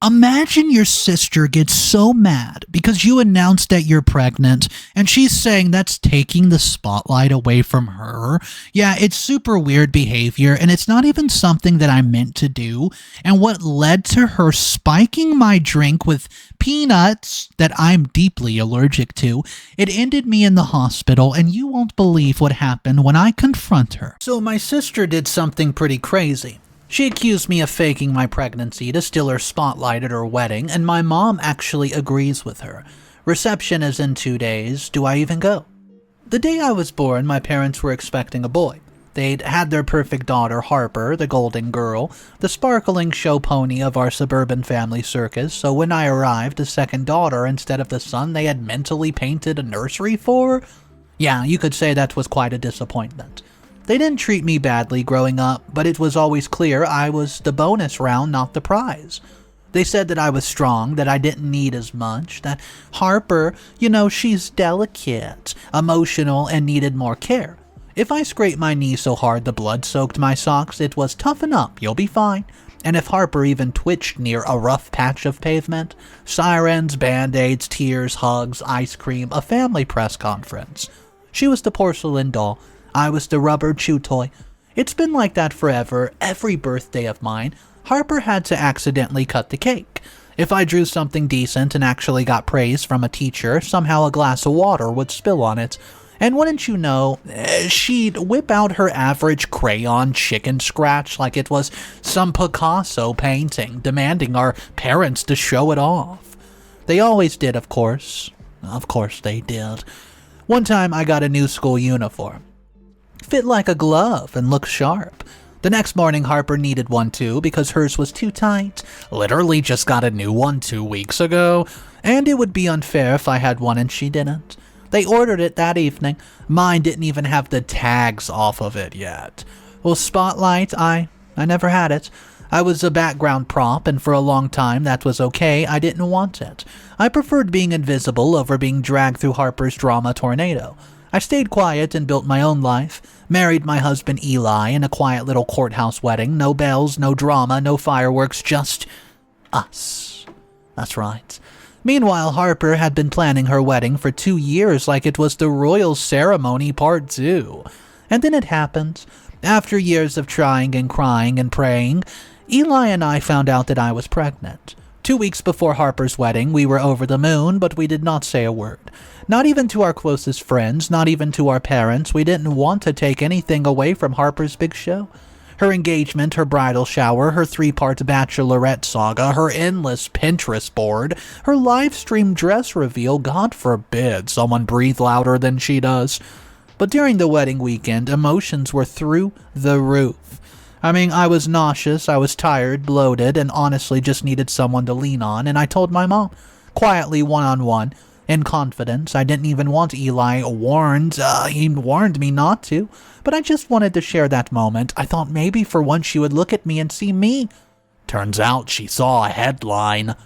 Imagine your sister gets so mad because you announced that you're pregnant and she's saying that's taking the spotlight away from her. Yeah, it's super weird behavior and it's not even something that I meant to do. And what led to her spiking my drink with peanuts that I'm deeply allergic to, it ended me in the hospital, and you won't believe what happened when I confront her. So my sister did something pretty crazy. She accused me of faking my pregnancy to steal her spotlight at her wedding, and my mom actually agrees with her. Reception is in 2 days. Do I even go? The day I was born, my parents were expecting a boy. They'd had their perfect daughter, Harper, the golden girl, the sparkling show pony of our suburban family circus, so when I arrived, a second daughter instead of the son they had mentally painted a nursery for? Yeah, you could say that was quite a disappointment. They didn't treat me badly growing up, but it was always clear I was the bonus round, not the prize. They said that I was strong, that I didn't need as much, that Harper, she's delicate, emotional, and needed more care. If I scraped my knee so hard the blood soaked my socks, it was toughen up, you'll be fine. And if Harper even twitched near a rough patch of pavement, sirens, band-aids, tears, hugs, ice cream, a family press conference. She was the porcelain doll. I was the rubber chew toy. It's been like that forever. Every birthday of mine, Harper had to accidentally cut the cake. If I drew something decent and actually got praise from a teacher, somehow a glass of water would spill on it. And wouldn't you know, she'd whip out her average crayon chicken scratch like it was some Picasso painting, demanding our parents to show it off. They always did, of course. Of course they did. One time I got a new school uniform. Fit like a glove and looked sharp. The next morning Harper needed one too because hers was too tight. Literally just got a new one 2 weeks ago, and it would be unfair if I had one and she didn't. They ordered it that evening. Mine didn't even have the tags off of it yet. Well, spotlight, I never had it. I was a background prop, and for a long time that was okay. I didn't want it. I preferred being invisible over being dragged through Harper's drama tornado. I stayed quiet and built my own life, married my husband Eli in a quiet little courthouse wedding, no bells, no drama, no fireworks, just us. That's right. Meanwhile, Harper had been planning her wedding for 2 years like it was the royal ceremony part 2. And then it happened. After years of trying and crying and praying, Eli and I found out that I was pregnant. 2 weeks before Harper's wedding, we were over the moon, but we did not say a word. Not even to our closest friends, not even to our parents. We didn't want to take anything away from Harper's big show. Her engagement, her bridal shower, her 3-part bachelorette saga, her endless Pinterest board, her live stream dress reveal, God forbid someone breathe louder than she does. But during the wedding weekend, emotions were through the roof. I was nauseous, I was tired, bloated, and honestly just needed someone to lean on, and I told my mom, quietly one-on-one, in confidence. I didn't even want Eli he warned me not to, but I just wanted to share that moment. I thought maybe for once she would look at me and see me. Turns out she saw a headline.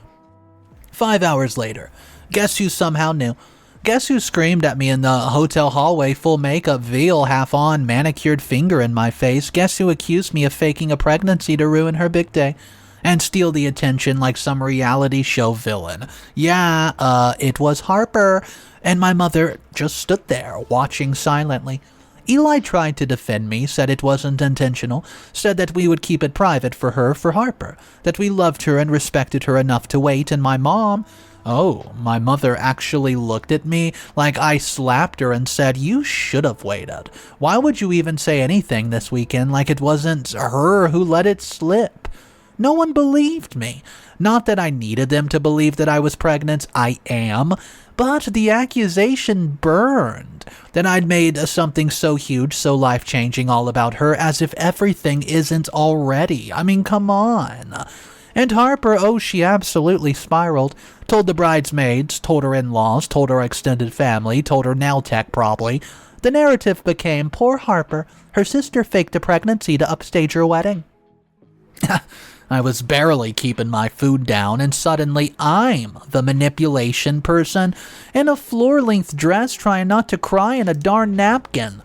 5 hours later, guess who somehow knew? Guess who screamed at me in the hotel hallway, full makeup, veil half on, manicured finger in my face? Guess who accused me of faking a pregnancy to ruin her big day and steal the attention like some reality show villain? Yeah, it was Harper. And my mother just stood there, watching silently. Eli tried to defend me, said it wasn't intentional, said that we would keep it private for her, for Harper, that we loved her and respected her enough to wait, and my mother actually looked at me like I slapped her and said, "You should have waited. Why would you even say anything this weekend like it wasn't her who let it slip?" No one believed me. Not that I needed them to believe that I was pregnant. I am. But the accusation burned. Then I'd made something so huge, so life-changing all about her, as if everything isn't already. Come on. And Harper, she absolutely spiraled. Told the bridesmaids, told her in-laws, told her extended family, told her nail tech probably. The narrative became, poor Harper, her sister faked a pregnancy to upstage her wedding. I was barely keeping my food down, and suddenly I'm the manipulation person in a floor-length dress trying not to cry in a darn napkin.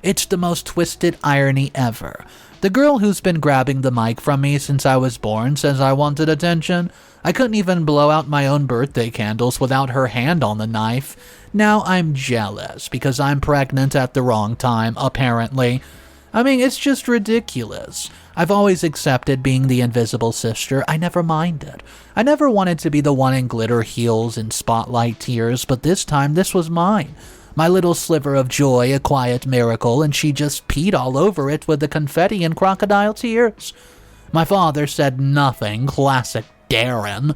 It's the most twisted irony ever. The girl who's been grabbing the mic from me since I was born says I wanted attention. I couldn't even blow out my own birthday candles without her hand on the knife. Now I'm jealous because I'm pregnant at the wrong time, apparently. I mean, it's just ridiculous. I've always accepted being the invisible sister. I never minded. I never wanted to be the one in glitter heels and spotlight tears, but this time this was mine. My little sliver of joy, a quiet miracle, and she just peed all over it with the confetti and crocodile tears. My father said nothing, classic Darren.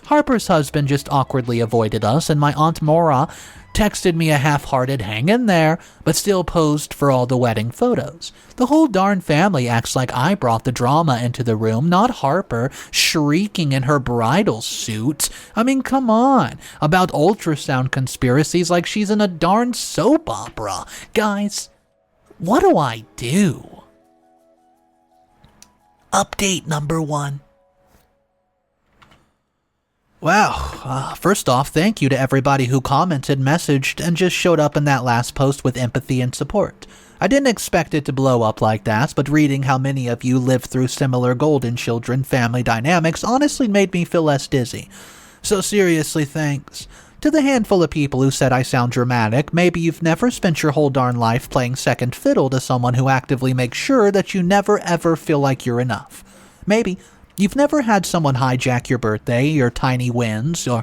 Harper's husband just awkwardly avoided us, and my Aunt Maura texted me a half-hearted hang in there, but still posed for all the wedding photos. The whole darn family acts like I brought the drama into the room, not Harper shrieking in her bridal suit. I mean, come on, about ultrasound conspiracies like she's in a darn soap opera. Guys, what do I do? Update number 1. Wow, first off, thank you to everybody who commented, messaged, and just showed up in that last post with empathy and support. I didn't expect it to blow up like that, but reading how many of you lived through similar golden children family dynamics honestly made me feel less dizzy. So seriously, thanks. To the handful of people who said I sound dramatic, maybe you've never spent your whole darn life playing second fiddle to someone who actively makes sure that you never ever feel like you're enough. Maybe you've never had someone hijack your birthday, your tiny wins, or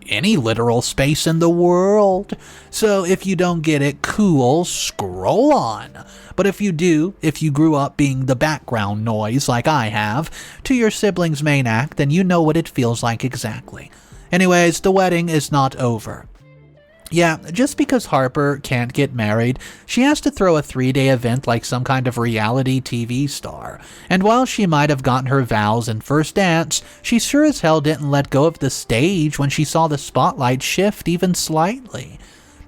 any literal space in the world. So if you don't get it, cool, scroll on. But if you do, if you grew up being the background noise like I have to your sibling's main act, then you know what it feels like exactly. Anyways, the wedding is not over. Yeah, just because Harper can't get married, she has to throw a 3-day event like some kind of reality TV star. And while she might have gotten her vows and first dance, she sure as hell didn't let go of the stage when she saw the spotlight shift even slightly.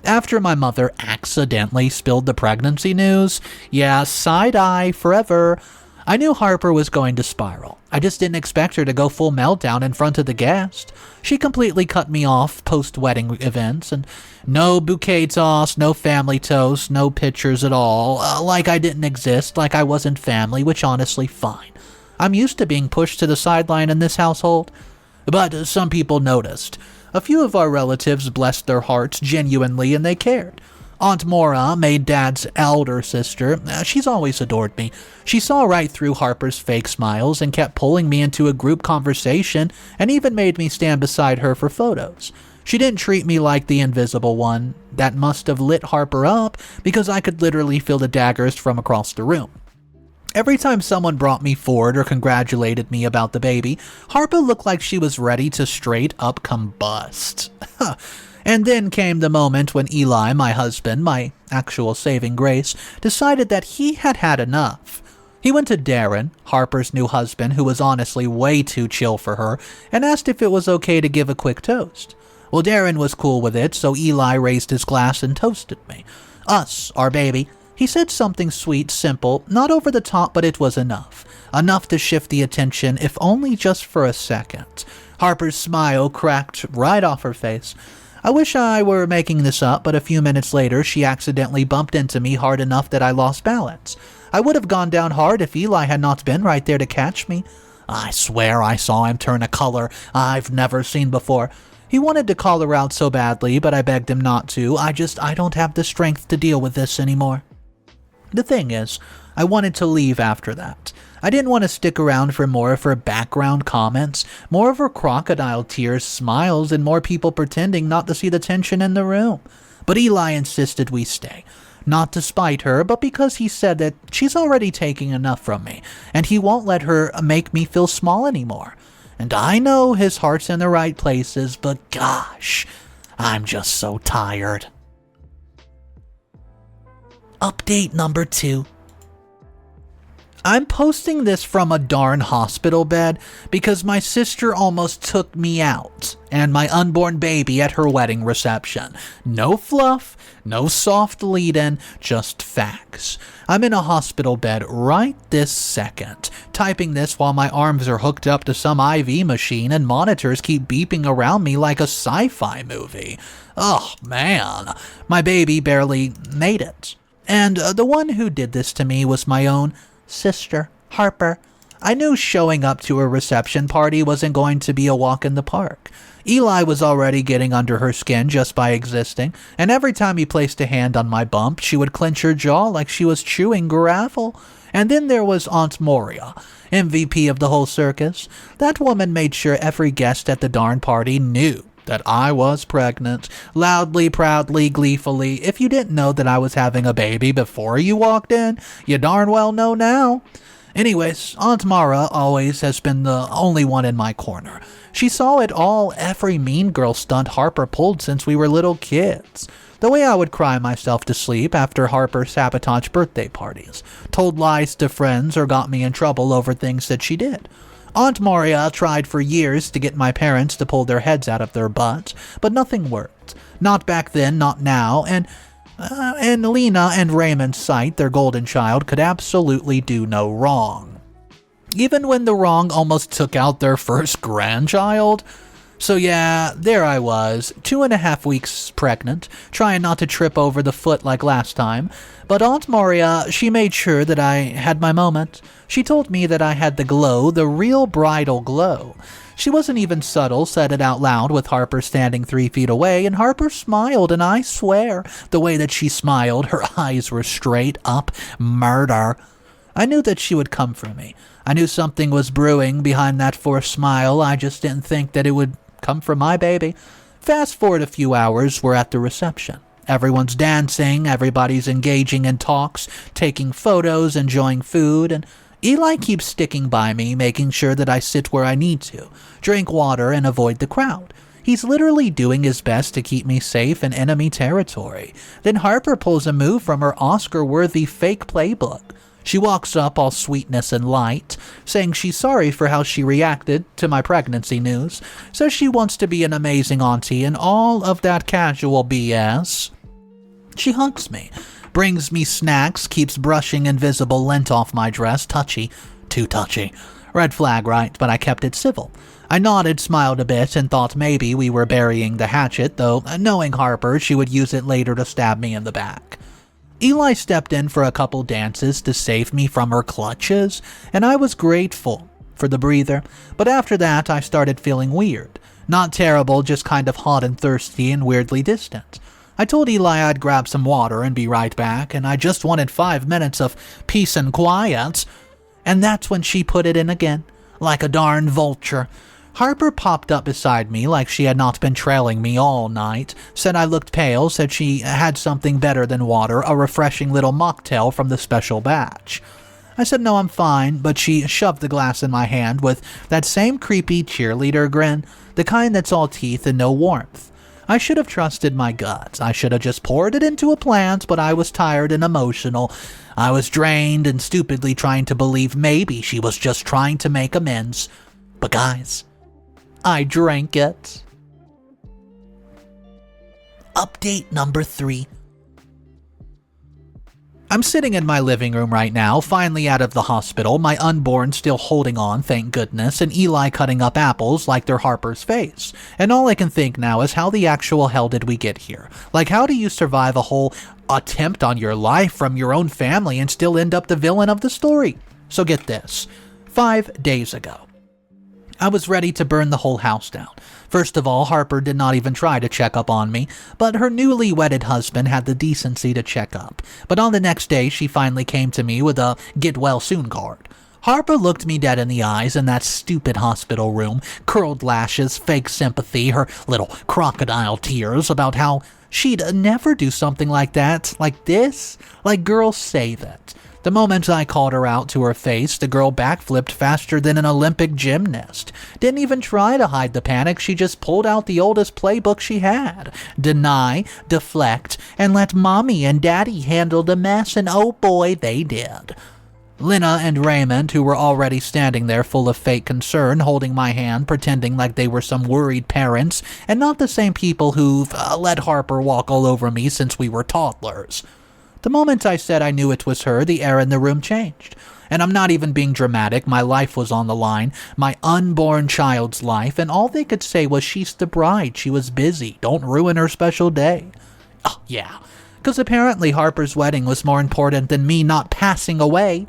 After my mother accidentally spilled the pregnancy news, yeah, side-eye forever, I knew Harper was going to spiral. I just didn't expect her to go full meltdown in front of the guest. She completely cut me off post-wedding events, and no bouquet toss, no family toast, no pictures at all, like I didn't exist, like I wasn't family, which honestly, fine. I'm used to being pushed to the sideline in this household. But some people noticed. A few of our relatives blessed their hearts genuinely, and they cared. Aunt Maura, made Dad's elder sister, she's always adored me. She saw right through Harper's fake smiles and kept pulling me into a group conversation and even made me stand beside her for photos. She didn't treat me like the invisible one. That must have lit Harper up because I could literally feel the daggers from across the room. Every time someone brought me forward or congratulated me about the baby, Harper looked like she was ready to straight up combust. And then came the moment when Eli, my husband, my actual saving grace, decided that he had had enough. He went to Darren, Harper's new husband, who was honestly way too chill for her, and asked if it was okay to give a quick toast. Well, Darren was cool with it, so Eli raised his glass and toasted me. Us, our baby. He said something sweet, simple, not over the top, but it was enough. Enough to shift the attention, if only just for a second. Harper's smile cracked right off her face. I wish I were making this up, but a few minutes later, she accidentally bumped into me hard enough that I lost balance. I would have gone down hard if Eli had not been right there to catch me. I swear I saw him turn a color I've never seen before. He wanted to call her out so badly, but I begged him not to. I don't have the strength to deal with this anymore. The thing is, I wanted to leave after that. I didn't want to stick around for more of her background comments, more of her crocodile tears, smiles, and more people pretending not to see the tension in the room. But Eli insisted we stay. Not to spite her, but because he said that she's already taking enough from me, and he won't let her make me feel small anymore. And I know his heart's in the right places, but gosh, I'm just so tired. Update number 2. I'm posting this from a darn hospital bed because my sister almost took me out and my unborn baby at her wedding reception. No fluff, no soft lead-in, just facts. I'm in a hospital bed right this second, typing this while my arms are hooked up to some IV machine and monitors keep beeping around me like a sci-fi movie. Oh man, my baby barely made it. And the one who did this to me was my own sister. Harper, I knew showing up to a reception party wasn't going to be a walk in the park. Eli was already getting under her skin just by existing, and every time he placed a hand on my bump, she would clench her jaw like she was chewing gravel. And then there was Aunt Moria, MVP of the whole circus. That woman made sure every guest at the darn party knew that I was pregnant, loudly, proudly, gleefully. If you didn't know that I was having a baby before you walked in, you darn well know now. Anyways, Aunt Mara always has been the only one in my corner. She saw it all, every mean girl stunt Harper pulled since we were little kids. The way I would cry myself to sleep after Harper sabotaged birthday parties, told lies to friends, or got me in trouble over things that she did. Aunt Moria tried for years to get my parents to pull their heads out of their butts, but nothing worked. Not back then, not now, and Lena and Raymond's sight, their golden child, could absolutely do no wrong. Even when the wrong almost took out their first grandchild. So yeah, there I was, 2.5 weeks pregnant, trying not to trip over the foot like last time. But Aunt Moria, she made sure that I had my moment. She told me that I had the glow, the real bridal glow. She wasn't even subtle, said it out loud with Harper standing 3 feet away, and Harper smiled, and I swear, the way that she smiled, her eyes were straight up murder. I knew that she would come for me. I knew something was brewing behind that forced smile. I just didn't think that it would come from my baby. Fast forward a few hours, we're at the reception. Everyone's dancing, everybody's engaging in talks, taking photos, enjoying food, and Eli keeps sticking by me, making sure that I sit where I need to, drink water, and avoid the crowd. He's literally doing his best to keep me safe in enemy territory. Then Harper pulls a move from her Oscar-worthy fake playbook. She walks up all sweetness and light, saying she's sorry for how she reacted to my pregnancy news, says she wants to be an amazing auntie and all of that casual BS. She hugs me, brings me snacks, keeps brushing invisible lint off my dress, touchy, too touchy. Red flag, right? But I kept it civil. I nodded, smiled a bit, and thought maybe we were burying the hatchet, though knowing Harper, she would use it later to stab me in the back. Eli stepped in for a couple dances to save me from her clutches, and I was grateful for the breather, but after that I started feeling weird. Not terrible, just kind of hot and thirsty and weirdly distant. I told Eli I'd grab some water and be right back, and I just wanted 5 minutes of peace and quiet, and that's when she put it in again, like a darn vulture. Harper popped up beside me like she had not been trailing me all night, said I looked pale, said she had something better than water, a refreshing little mocktail from the special batch. I said no, I'm fine, but she shoved the glass in my hand with that same creepy cheerleader grin, the kind that's all teeth and no warmth. I should have trusted my guts. I should have just poured it into a plant, but I was tired and emotional. I was drained and stupidly trying to believe maybe she was just trying to make amends. But guys, I drank it. Update number 3. I'm sitting in my living room right now, finally out of the hospital, my unborn still holding on, thank goodness, and Eli cutting up apples like they're Harper's face. And all I can think now is how the actual hell did we get here? Like, how do you survive a whole attempt on your life from your own family and still end up the villain of the story? So get this. 5 days ago, I was ready to burn the whole house down. First of all, Harper did not even try to check up on me, but her newly wedded husband had the decency to check up. But on the next day, she finally came to me with a get-well-soon card. Harper looked me dead in the eyes in that stupid hospital room, curled lashes, fake sympathy, her little crocodile tears about how she'd never do something like that, like this, like girls say that. The moment I called her out to her face, the girl backflipped faster than an Olympic gymnast. Didn't even try to hide the panic, she just pulled out the oldest playbook she had. Deny, deflect, and let mommy and daddy handle the mess, and oh boy, they did. Lena and Raymond, who were already standing there full of fake concern, holding my hand, pretending like they were some worried parents, and not the same people who've let Harper walk all over me since we were toddlers. The moment I said I knew it was her, the air in the room changed. And I'm not even being dramatic, my life was on the line, my unborn child's life, and all they could say was she's the bride, she was busy, don't ruin her special day. Oh, yeah, because apparently Harper's wedding was more important than me not passing away.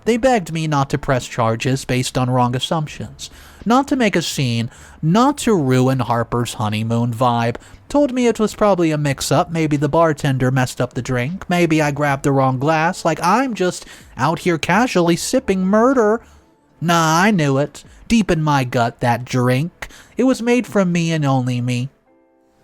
They begged me not to press charges based on wrong assumptions, not to make a scene, not to ruin Harper's honeymoon vibe. Told me it was probably a mix-up, maybe the bartender messed up the drink, maybe I grabbed the wrong glass, like I'm just out here casually sipping murder. Nah, I knew it. Deep in my gut, that drink. It was made from me and only me.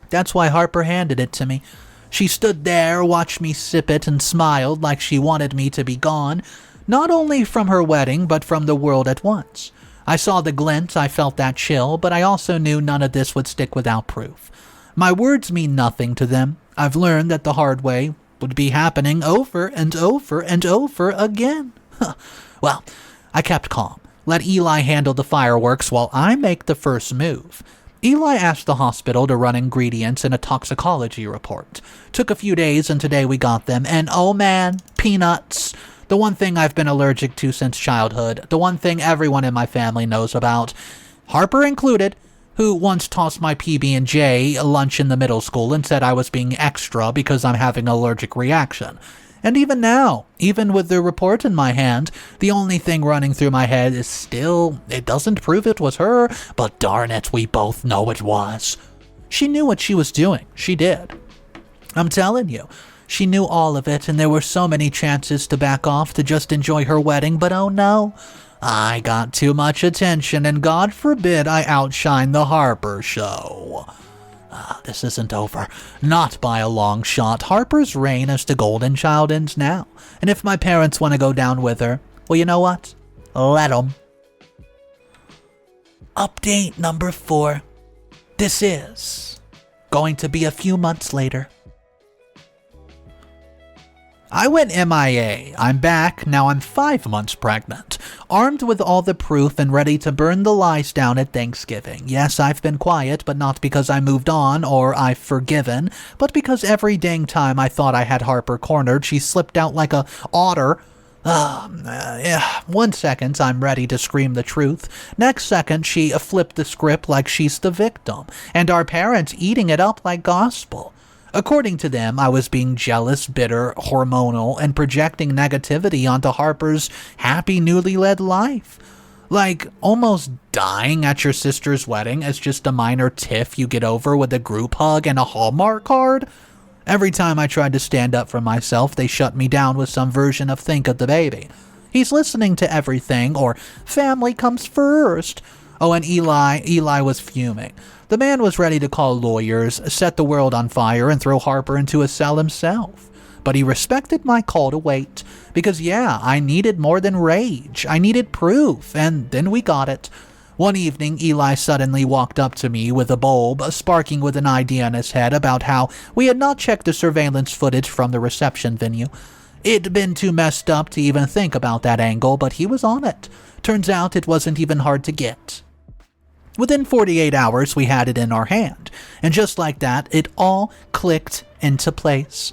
That's why Harper handed it to me. She stood there, watched me sip it, and smiled like she wanted me to be gone, not only from her wedding, but from the world at once. I saw the glint, I felt that chill, but I also knew none of this would stick without proof. My words mean nothing to them. I've learned that the hard way would be happening over and over and over again. Well, I kept calm. Let Eli handle the fireworks while I make the first move. Eli asked the hospital to run ingredients in a toxicology report. Took a few days and today we got them, and oh man, peanuts. The one thing I've been allergic to since childhood, the one thing everyone in my family knows about, Harper included, who once tossed my PB&J lunch in the middle school and said I was being extra because I'm having an allergic reaction. And even now, even with the report in my hand, the only thing running through my head is still, it doesn't prove it was her, but darn it, we both know it was. She knew what she was doing. She did. I'm telling you, she knew all of it, and there were so many chances to back off to just enjoy her wedding, but oh no, I got too much attention, and God forbid I outshine the Harper show. This isn't over. Not by a long shot. Harper's reign as the golden child ends now. And if my parents want to go down with her, well, you know what? Let 'em. Update number 4. This is going to be a few months later. I went MIA. I'm back. Now I'm 5 months pregnant. Armed with all the proof and ready to burn the lies down at Thanksgiving. Yes, I've been quiet, but not because I moved on or I've forgiven, but because every dang time I thought I had Harper cornered, she slipped out like a otter. 1 second, I'm ready to scream the truth. Next second, she flipped the script like she's the victim, and our parents eating it up like gospel. According to them, I was being jealous, bitter, hormonal, and projecting negativity onto Harper's happy newly led life. Like, almost dying at your sister's wedding is just a minor tiff you get over with a group hug and a Hallmark card. Every time I tried to stand up for myself, they shut me down with some version of think of the baby. He's listening to everything, or family comes first. Oh, and Eli was fuming. The man was ready to call lawyers, set the world on fire, and throw Harper into a cell himself. But he respected my call to wait, because yeah, I needed more than rage. I needed proof, and then we got it. One evening, Eli suddenly walked up to me with a bulb, sparking with an idea in his head about how we had not checked the surveillance footage from the reception venue. It'd been too messed up to even think about that angle, but he was on it. Turns out it wasn't even hard to get. Within 48 hours, we had it in our hand, and just like that, it all clicked into place.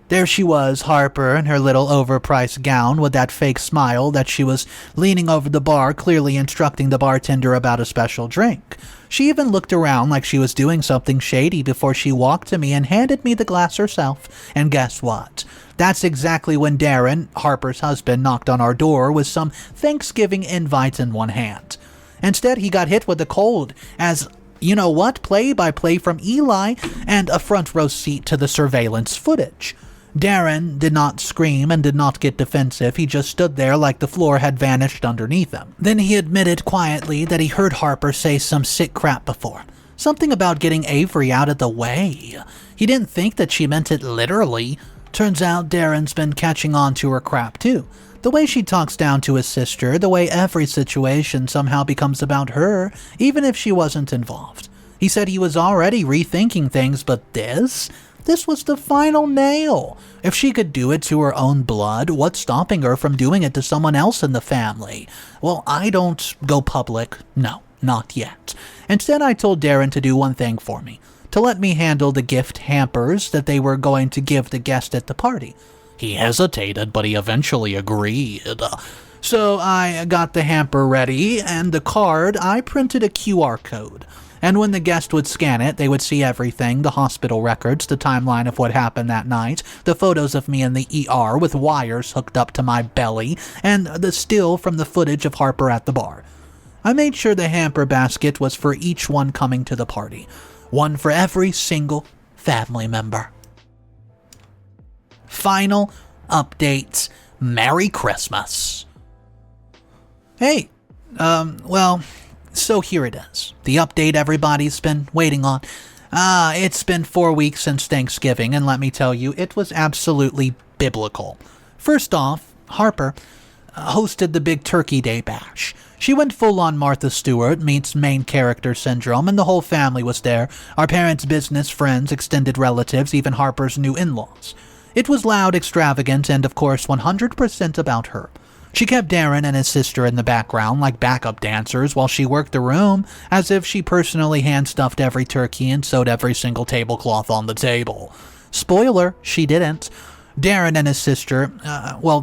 There she was, Harper, in her little overpriced gown with that fake smile that she was leaning over the bar, clearly instructing the bartender about a special drink. She even looked around like she was doing something shady before she walked to me and handed me the glass herself. And guess what? That's exactly when Darren, Harper's husband, knocked on our door with some Thanksgiving invite in one hand. Instead, he got hit with a cold, as, you know what, play-by-play from Eli, and a front row seat to the surveillance footage. Darren did not scream and did not get defensive. He just stood there like the floor had vanished underneath him. Then he admitted quietly that he heard Harper say some sick crap before. Something about getting Avery out of the way. He didn't think that she meant it literally. Turns out Darren's been catching on to her crap too. The way she talks down to his sister, the way every situation somehow becomes about her, even if she wasn't involved. He said he was already rethinking things, but this was the final nail. If she could do it to her own blood, what's stopping her from doing it to someone else in the family? Well, I don't go public. No, not yet. Instead, I told Darren to do one thing for me, to let me handle the gift hampers that they were going to give the guest at the party. He hesitated, but he eventually agreed. So I got the hamper ready, and the card, I printed a QR code. And when the guest would scan it, they would see everything, the hospital records, the timeline of what happened that night, the photos of me in the ER with wires hooked up to my belly, and the still from the footage of Harper at the bar. I made sure the hamper basket was for each one coming to the party. One for every single family member. Final updates. Merry Christmas. Hey, so here it is. The update everybody's been waiting on. It's been 4 weeks since Thanksgiving, and let me tell you, it was absolutely biblical. First off, Harper hosted the big Turkey Day bash. She went full-on Martha Stewart meets main character syndrome, and the whole family was there. Our parents' business, friends, extended relatives, even Harper's new in-laws. It was loud, extravagant, and of course 100% about her. She kept Darren and his sister in the background like backup dancers while she worked the room, as if she personally hand-stuffed every turkey and sewed every single tablecloth on the table. Spoiler, she didn't. Darren and his sister,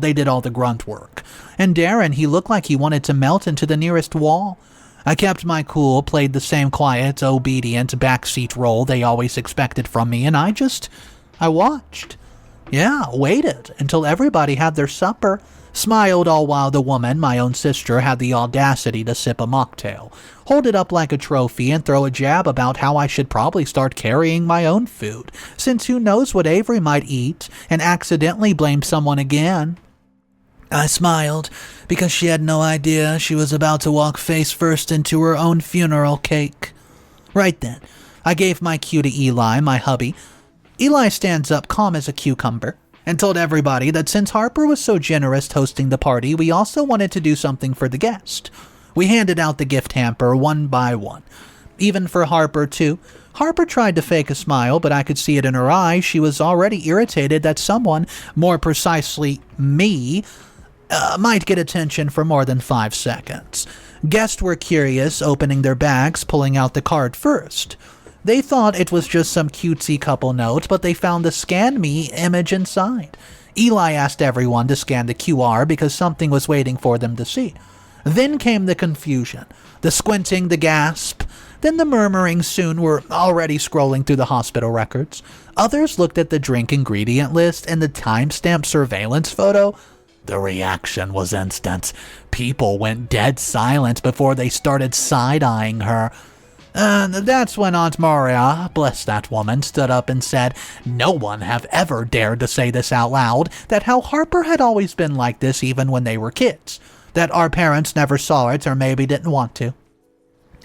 they did all the grunt work. And Darren, he looked like he wanted to melt into the nearest wall. I kept my cool, played the same quiet, obedient backseat role they always expected from me, and I watched. Yeah, waited until everybody had their supper. Smiled all while the woman, my own sister, had the audacity to sip a mocktail, hold it up like a trophy, and throw a jab about how I should probably start carrying my own food, since who knows what Avery might eat, and accidentally blame someone again. I smiled, because she had no idea she was about to walk face first into her own funeral cake. Right then, I gave my cue to Eli, my hubby. Eli stands up calm as a cucumber, and told everybody that since Harper was so generous hosting the party, we also wanted to do something for the guest. We handed out the gift hamper one by one. Even for Harper, too. Harper tried to fake a smile, but I could see it in her eyes. She was already irritated that someone, more precisely me, might get attention for more than 5 seconds. Guests were curious, opening their bags, pulling out the card first. They thought it was just some cutesy couple note, but they found the Scan Me image inside. Eli asked everyone to scan the QR because something was waiting for them to see. Then came the confusion, the squinting, the gasp, then the murmuring. Soon were already scrolling through the hospital records. Others looked at the drink ingredient list and the timestamp surveillance photo. The reaction was instant. People went dead silent before they started side-eyeing her. And that's when Aunt Maria, bless that woman, stood up and said, no one have ever dared to say this out loud, that how Harper had always been like this even when they were kids, that our parents never saw it or maybe didn't want to.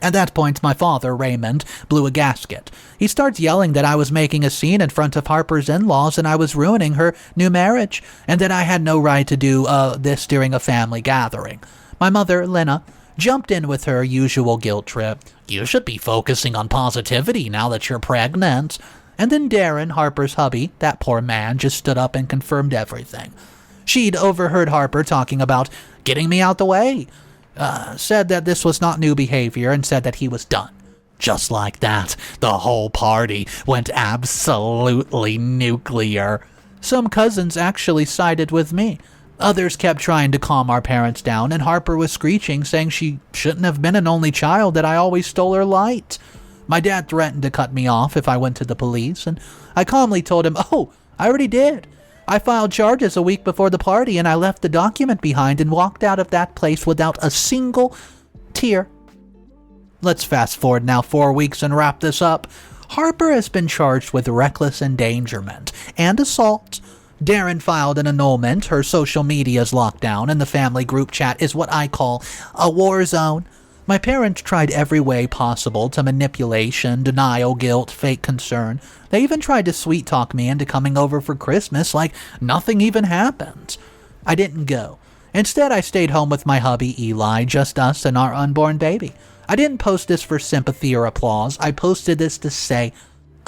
At that point, my father, Raymond, blew a gasket. He starts yelling that I was making a scene in front of Harper's in-laws and I was ruining her new marriage, and that I had no right to do this during a family gathering. My mother, Lena, jumped in with her usual guilt trip. You should be focusing on positivity now that you're pregnant. And then Darren, Harper's hubby, that poor man, just stood up and confirmed everything. She'd overheard Harper talking about getting me out the way, said that this was not new behavior, and said that he was done. Just like that, the whole party went absolutely nuclear. Some cousins actually sided with me. Others kept trying to calm our parents down, and Harper was screeching, saying she shouldn't have been an only child, that I always stole her light. My dad threatened to cut me off if I went to the police, and I calmly told him, oh, I already did. I filed charges a week before the party, and I left the document behind and walked out of that place without a single tear. Let's fast forward now 4 weeks and wrap this up. Harper has been charged with reckless endangerment and assault. Darren filed an annulment, her social media is locked down, and the family group chat is what I call a war zone. My parents tried every way possible to manipulation, denial, guilt, fake concern. They even tried to sweet-talk me into coming over for Christmas like nothing even happened. I didn't go. Instead, I stayed home with my hubby, Eli, just us and our unborn baby. I didn't post this for sympathy or applause. I posted this to say,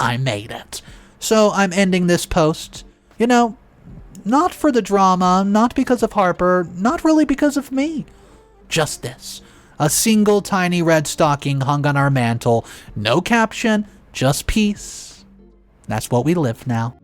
I made it. So I'm ending this post. You know, not for the drama, not because of Harper, not really because of me. Just this. A single tiny red stocking hung on our mantle. No caption, just peace. That's what we live now.